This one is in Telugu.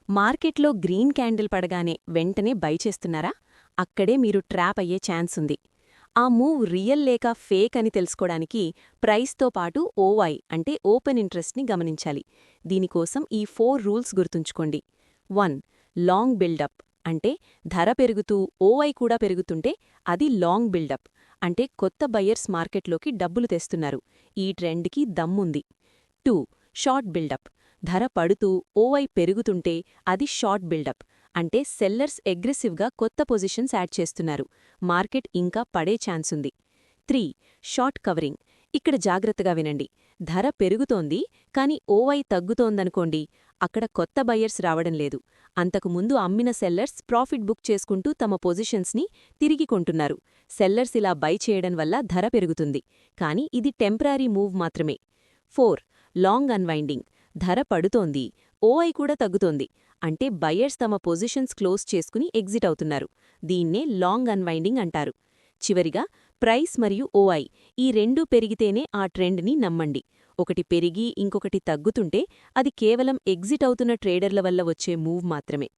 మార్కెట్లో గ్రీన్ క్యాండిల్ పడగానే వెంటనే బై చేస్తున్నారా? అక్కడే మీరు ట్రాప్ అయ్యే ఛాన్స్ ఉంది. ఆ మూవ్ రియల్ లేక ఫేక్ అని తెలుసుకోవడానికి ప్రైస్తో పాటు ఓవై అంటే ఓపెన్ ఇంట్రెస్ట్ని గమనించాలి. దీనికోసం ఈ 4 రూల్స్ గుర్తుంచుకోండి. 1. లాంగ్ బిల్డప్ అంటే ధర పెరుగుతూ ఓవై కూడా పెరుగుతుంటే అది లాంగ్ బిల్డప్ అంటే కొత్త బయ్యర్స్ మార్కెట్లోకి డబ్బులు తెస్తున్నారు. ఈ ట్రెండ్కి దమ్ముంది. 2. షార్ట్ బిల్డప్ ధర పడుతూ ఓవై పెరుగుతుంటే అది షార్ట్ బిల్డప్ అంటే సెల్లర్స్ అగ్రెసివ్గా కొత్త పొజిషన్స్ యాడ్ చేస్తున్నారు. మార్కెట్ ఇంకా పడే ఛాన్సుంది. 3. షార్ట్ కవరింగ్ ఇక్కడ జాగ్రత్తగా వినండి. ధర పెరుగుతోంది కాని ఓవై తగ్గుతోందనుకోండి, అక్కడ కొత్త బయ్యర్స్ రావడం లేదు. అంతకుముందు అమ్మిన సెల్లర్స్ ప్రాఫిట్ బుక్ చేసుకుంటూ తమ పొజిషన్స్ని తిరిగి కొంటున్నారు. సెల్లర్స్ ఇలా బై చేయడం వల్ల ధర పెరుగుతుంది. కాని ఇది టెంపరరీ మూవ్ మాత్రమే. 4. లాంగ్ అన్వైండింగ్ ధర పడుతోంది, ఓఐ కూడా తగ్గుతోంది అంటే బయ్యర్స్ తమ పొజిషన్స్ క్లోజ్ చేసుకుని ఎగ్జిట్ అవుతున్నారు. దీన్నే లాంగ్ అన్వైండింగ్ అంటారు. చివరిగా ప్రైస్ మరియు ఓఐ ఈ రెండూ పెరిగితేనే ఆ ట్రెండ్ని నమ్మండి. ఒకటి పెరిగి ఇంకొకటి తగ్గుతుంటే అది కేవలం ఎగ్జిట్ అవుతున్న ట్రేడర్ల వల్ల వచ్చే మూవ్ మాత్రమే.